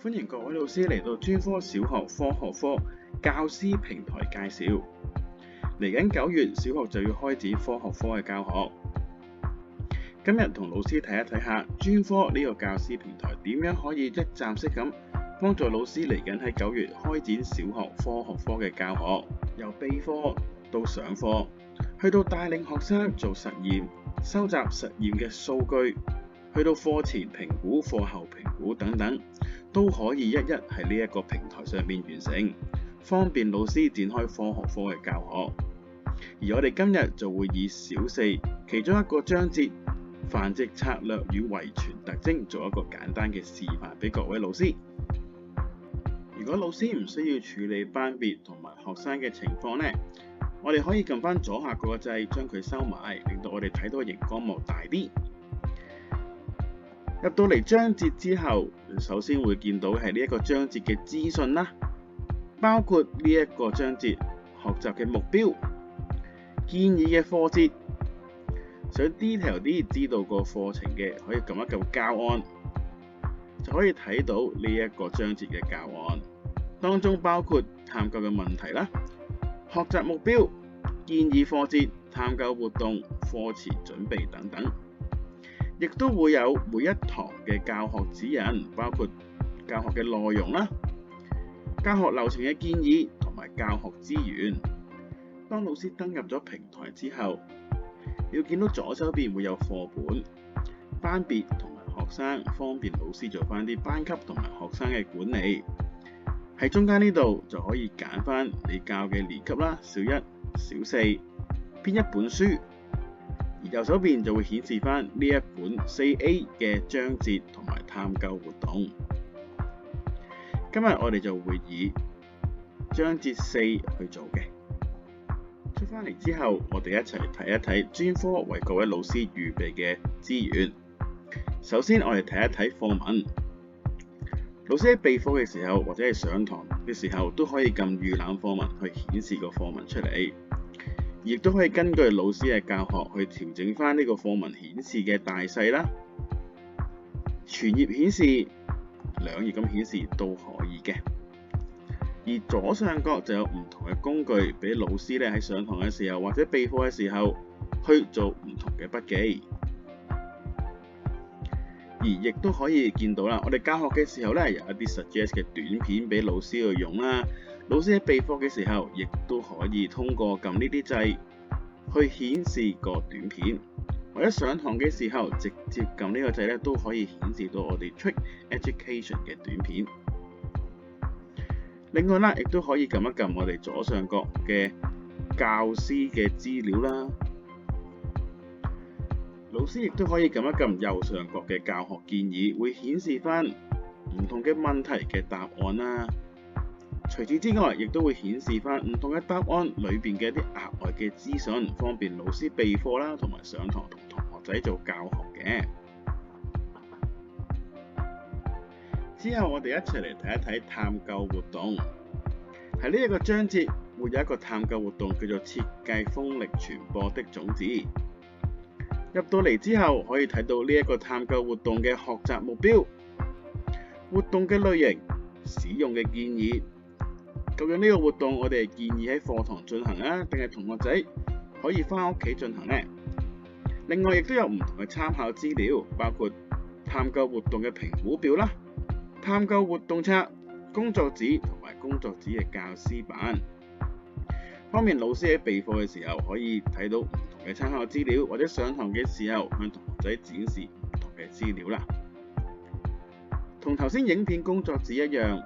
歡迎各位老師嚟到專科小學科學科教師平台介紹。嚟緊9月，小學就要開展科學科嘅教學。今日同老師睇一睇下專科呢個教師平台點樣可以一站式咁幫助老師嚟緊喺9月開展小學科學科嘅教學，由備課到上課，去到帶領學生做實驗、收集實驗嘅數據，去到課前評估、課後評估等等，都可以一喺呢一個平台上面完成，方便老師展開科學科嘅教學。而我哋今日就會以小4其中一個章節繁殖策略與遺傳特徵做一個簡單嘅示範俾各位老師。如果老師唔需要處理班別同埋學生嘅情況呢，我哋可以撳翻左下角個掣將佢收埋，令到我哋睇到嘅熒光幕大啲。入到嚟章節之後，首先會見到係呢一個章節嘅資訊啦，包括呢一個章節學習嘅目標、建議嘅課節。想 detail 啲知道個課程嘅，可以撳一撳教案，就可以睇到呢一個章節嘅教案。當中包括探究嘅問題啦、學習目標、建議課節、探究活動、課前準備等等。亦都會有每一堂嘅教學指引，包括教學嘅內容啦、教學流程嘅建議同埋教學資源。當老師登入咗平台之後，要見到左手邊會有課本、班別同埋學生，方便老師做翻啲班級同埋學生嘅管理。喺中間呢度就可以揀翻你教嘅年級啦，小1、小4，邊一本書。而右手邊就會顯示翻呢一本4A 嘅章節同埋探究活動。今日我哋就會以章節4去做嘅。出翻嚟之後，我哋一齊睇一睇專科為各位老師預備嘅資源。首先我哋睇一睇課文。老師喺備課嘅時候或者係上堂嘅時候都可以撳預覽課文去顯示個課文出嚟。亦都可以根據老師嘅教學去調整翻呢個課文顯示嘅大細啦，全頁顯示、兩頁咁顯示都可以嘅。而左上角就有唔同嘅工具俾老師喺上堂嘅時候或者備課嘅時候去做唔同嘅筆記。而亦都可以見到啦，我哋教學嘅時候有一啲 suggest 嘅短片俾老師去用啦。老師喺備課嘅時候，亦都可以通過撳呢啲掣去顯示個短片，或者上堂嘅時候直接撳呢個掣都可以顯示到我哋 Trick Education 嘅短片。另外啦，亦都可以撳一撳我哋左上角嘅教師嘅資料啦。老師亦都可以撳一撳右上角嘅教學建議，會顯示翻唔同嘅問題嘅答案啦。除此之外，亦都會顯示翻唔同嘅答案裏邊嘅一啲額外嘅資訊，方便老師備課啦，同埋上堂同同學仔做教學嘅。之後我哋一齊嚟睇一睇探究活動。喺呢一個章節會有一個探究活動叫做設計風力傳播的種子。入到嚟之後，可以睇到呢一個探究活動嘅學習目標、活動嘅類型、使用嘅建議。究竟呢個活動我哋係建議喺課堂進行啊，定係同學仔可以返屋企進行呢？另外亦都有唔同嘅參考資料，包括探究活動嘅評估表啦、探究活動冊、工作紙同埋工作紙嘅教師版，方便老師喺備課嘅時候可以睇到唔同嘅參考資料，或者上堂嘅時候向同學仔展示唔同嘅資料啦。同頭先影片工作紙一樣，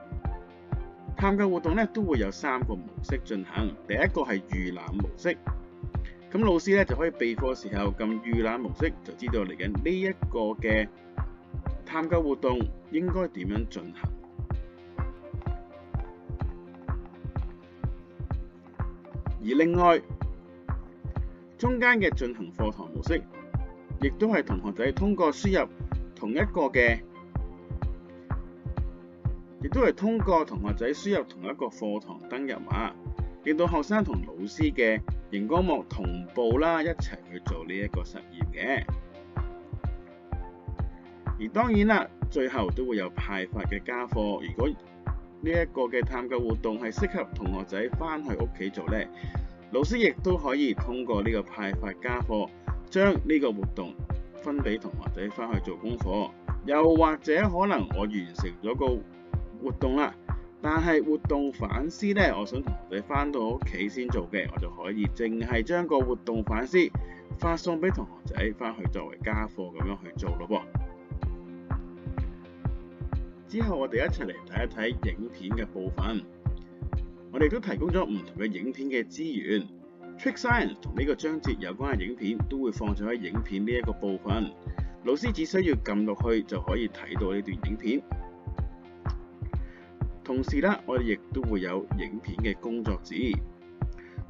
探究活動都會有3個模式進行。第一個係預覽模式，咁老師就可以備課時候撳預覽模式，就知道嚟緊呢一個嘅探究活動應該點樣進行。而另外中間嘅進行課堂模式，亦都係同學仔通過輸入同一個嘅。亦都係通過同學仔輸入同一個課堂登入碼，令到學生同老師嘅熒光幕同步啦，一齊去做呢一個實驗嘅。而當然啦，最後都會有派發嘅家課。如果呢一個嘅探究活動係適合同學仔返去屋企做呢，老師亦都可以通過呢個派發家課，將呢個活動分俾同學仔返去做功課。又或者可能我完成咗個活動啦，但係活動反思呢，我想同學仔返到屋企先做嘅，我就可以淨係將個活動反思發送俾同學仔返去作為家課咁樣去做咯噃。之後我哋一齊嚟睇一睇影片嘅部分。我哋都提供咗唔同嘅影片嘅資源。Trig Science 同呢個章節有關嘅影片都會放咗喺影片呢一個部分。老師只需要撳落去就可以睇到呢段影片。同時啦，我哋亦都會有影片嘅工作紙。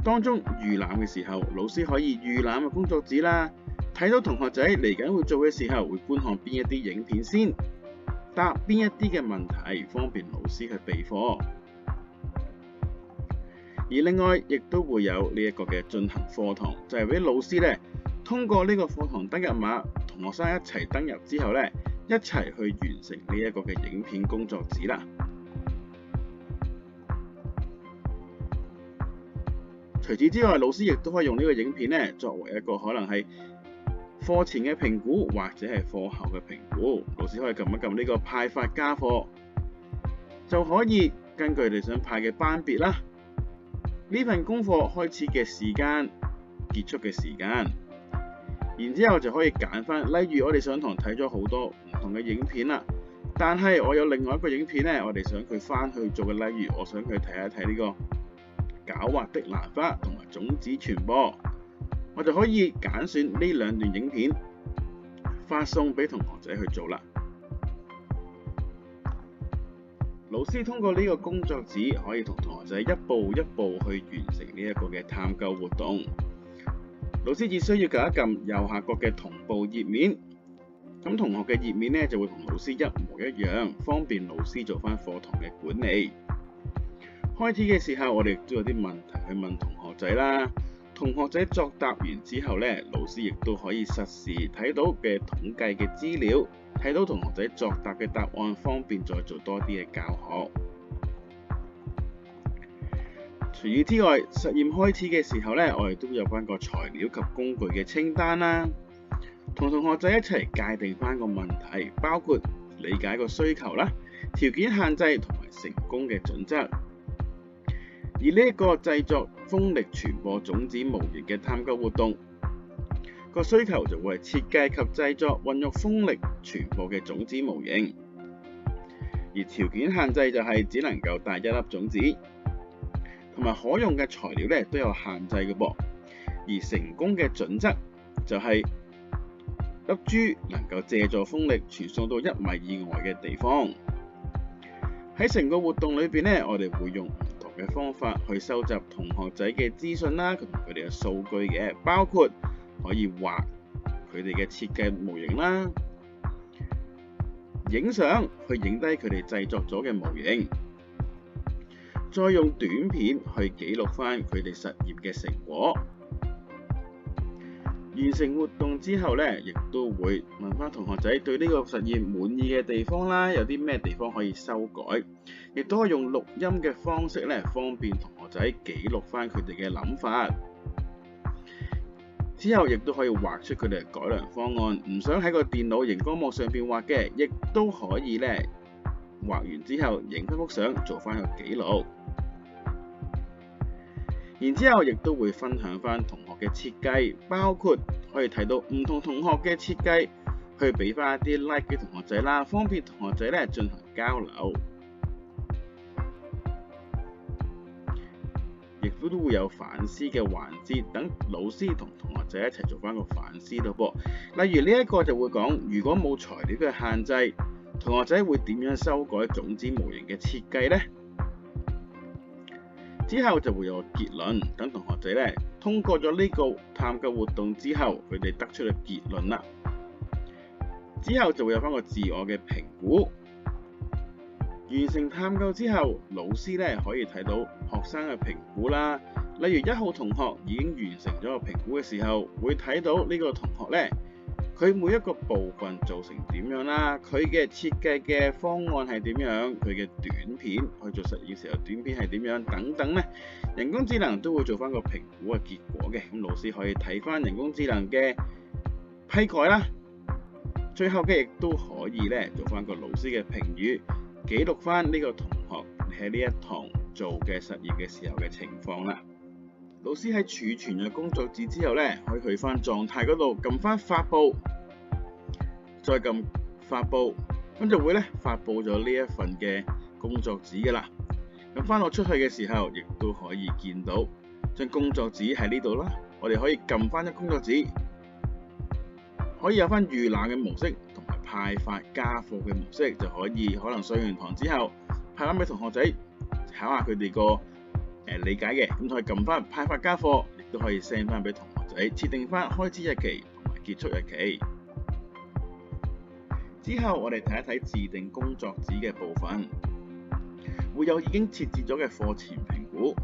當中預覽嘅時候，老師可以預覽嘅工作紙啦，睇到同學仔嚟緊會做嘅時候，會觀看邊一啲影片先，答邊一啲嘅問題，方便老師去備課。而另外亦都會有呢一個嘅進行課堂，就係俾老師呢通過呢個課堂登入碼，同學生一齊登入之後呢，一齊去完成呢一個嘅影片工作紙啦。除此之外，老師亦都可以用呢個影片呢作為一個可能係課前嘅評估，或者係課後嘅評估。老師可以撳一撳呢個派發家課，就可以根據你想派嘅班別啦，呢份功課開始嘅時間、結束嘅時間，然之後就可以揀翻。例如我哋上堂睇咗好多唔同嘅影片啦，但係我有另外一個影片呢，我哋想佢翻去做嘅。例如我想佢睇一睇呢個狡猾的蘭花同埋種子傳播，我就可以揀選呢兩段影片，發送俾同學仔去做啦。老師通過呢個工作紙，可以同同學仔一步一步去完成呢一個嘅探究活動。老師只需要撳一撳右下角嘅同步頁面，咁同學嘅頁面呢就會同老師一模一樣，方便老師做翻課堂嘅管理。開始嘅時候，我哋都有啲問題去問同學仔啦。同學仔作答完之後呢，老師亦都可以實時睇到嘅統計嘅資料，睇到同學仔作答嘅答案，方便再做多啲嘅教學。除此之外，實驗開始嘅時候呢，我哋都有翻個材料及工具嘅清單啦，同同學仔一齊界定翻個問題，包括理解個需求啦、條件限制同埋成功嘅準則。而呢一個製作風力傳播種子模型嘅探究活動，個需求就會係設計及製作運用風力傳播嘅種子模型，而條件限制就係只能夠帶一粒種子，同埋可用嘅材料咧都有限制嘅噃。而成功嘅準則就係粒珠能夠借助風力傳送到1米以外嘅地方。喺成個活動裏邊咧，我哋會用嘅方法去收集同學仔嘅資訊啦，同佢哋嘅數據嘅，包括可以畫佢哋嘅設計模型啦，影相去影低佢哋製作咗嘅模型，再用短片去記錄翻佢哋實驗嘅成果。完成活動之後呢，亦都會問翻同學仔對呢個實驗滿意嘅地方啦，有啲咩地方可以修改，亦都可以用錄音嘅方式呢，方便同學仔記錄翻佢哋嘅諗法。之後亦都可以畫出佢哋嘅改良方案，唔想喺個電腦熒光幕上邊畫嘅，亦都可以呢畫完之後影翻幅相做翻個記錄。然之後亦都會分享翻同學嘅設計，包括可以睇到唔同同學嘅設計，去俾翻一啲 like 嘅同學仔啦，方便同學仔咧進行交流。亦都會有反思嘅環節，等老師同同學仔一齊做翻個反思咯噃。例如呢一個就會講，如果冇材料嘅限制，同學仔會點樣修改種子模型嘅設計呢？之後就會有結論，等同學仔咧通過咗呢個探究活動之後，佢哋得出嘅結論啦。之後就會有翻個自我嘅評估。完成探究之後，老師咧可以睇到學生嘅評估啦。例如1號同學已經完成咗個評估嘅時候，會睇到呢個同學咧，佢每一個部分做成點樣啦，佢嘅設計嘅方案係點樣，佢嘅短片去做實驗時候短片係點樣等等呢，人工智能都會做翻個評估嘅結果嘅。咁老師可以睇翻人工智能嘅批改啦，最後嘅亦都可以咧做翻個老師嘅評語，記錄翻呢個同學喺呢一堂做嘅實驗嘅時候嘅情況啦。老師喺儲存咗工作紙之後咧，可以去翻狀態嗰度撳翻發布，再撳發布，咁就會咧發布咗呢一份嘅工作紙噶啦。咁翻到出去嘅時候，亦都可以見到張工作紙喺呢度啦。我哋可以撳翻張工作紙，可以有翻預覽嘅模式同埋派發家課嘅模式，就可以可能上完堂之後派翻俾同學仔考下佢哋個理解嘅，咁可以撳翻派發家課，亦都可以 send 翻俾同學仔，設定翻開始日期同埋結束日期。之後我哋睇一睇自定工作紙嘅部分，會有已經設置咗嘅課前評估，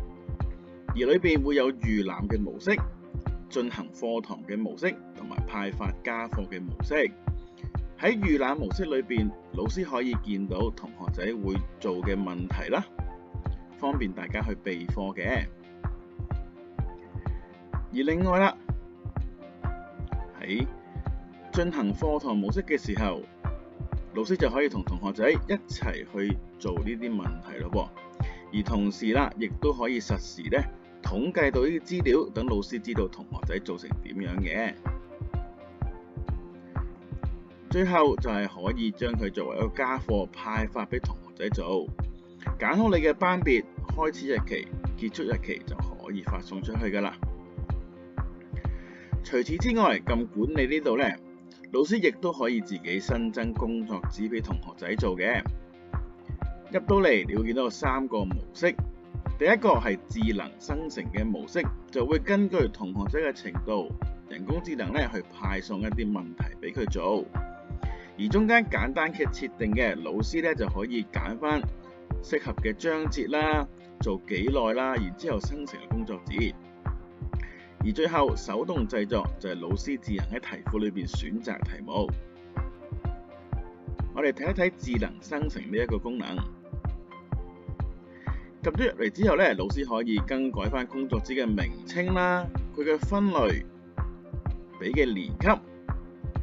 而裏邊會有預覽嘅模式、進行課堂嘅模式同埋派發家課嘅模式。喺預覽模式裏邊，老師可以見到同學仔會做嘅問題啦，方便大家去備課嘅。而另外啦，喺進行課堂模式嘅時候，老師就可以同同學仔一齊去做呢啲問題咯。而同時啦，亦都可以實時咧統計到呢啲資料，等老師知道同學仔做成點樣嘅。最後就係可以將佢作為一個家課派發俾同學仔做，揀好你嘅班別、開始日期、結束日期就可以發送出去㗎啦。除此之外，撳管理呢度咧，老師亦都可以自己新增工作紙俾同學仔做嘅。入到嚟，你會見到有3個模式。第一個係智能生成嘅模式，就會根據同學仔嘅程度，人工智能咧去派送一啲問題俾佢做。而中間簡單嘅設定嘅，老師咧就可以揀翻適合嘅章節啦，做幾耐啦，然之後生成工作紙。而最後手動製作就係老師自行喺題庫裏邊選擇題目。我哋睇一睇智能生成呢一個功能。撳咗入嚟之後咧，老師可以更改翻工作紙嘅名稱啦，佢嘅分類，俾嘅年級。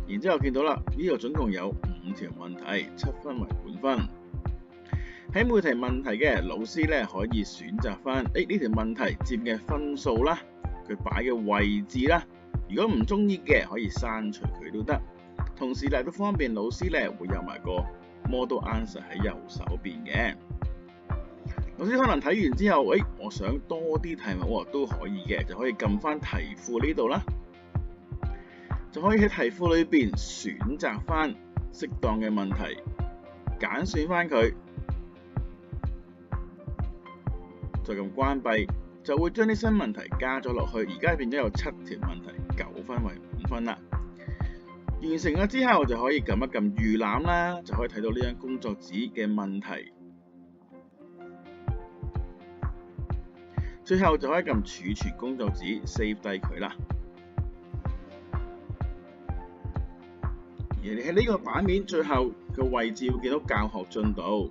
然之後見到啦，呢度總共有5條問題，7分為滿分。喺每題問題嘅老師咧，可以選擇翻呢條問題佔嘅分數啦，佢擺嘅位置啦。如果唔中意嘅，可以刪除佢都得。同時都方便老師咧，會有埋個 model answer 喺右手邊嘅。老師可能睇完之後，我想多啲題目都可以嘅，就可以撳翻題庫呢度啦。就可以喺題庫裏邊選擇翻適當嘅問題，揀選翻佢，再撳關閉，就會將啲新問題加咗落去。而家變咗有7條問題，9分為5分啦。完成咗之後，就可以撳一撳預覽啦，就可以睇到呢張工作紙嘅問題。最後就可以撳儲存工作紙 ，save 低佢啦。而你喺呢個版面最後嘅位置會見到教學進度，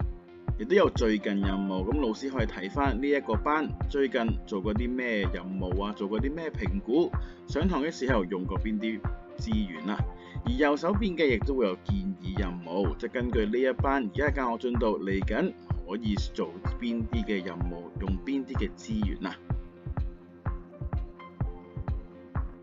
亦都有最近任務。咁老師可以睇翻呢一個班最近做過啲咩任務啊，做過啲咩評估，上堂嘅時候用過邊啲資源啦。而右手邊嘅亦都會有建議任務，即係根據呢一班而家教學進度嚟緊可以做邊啲嘅任務，用邊啲嘅資源啊。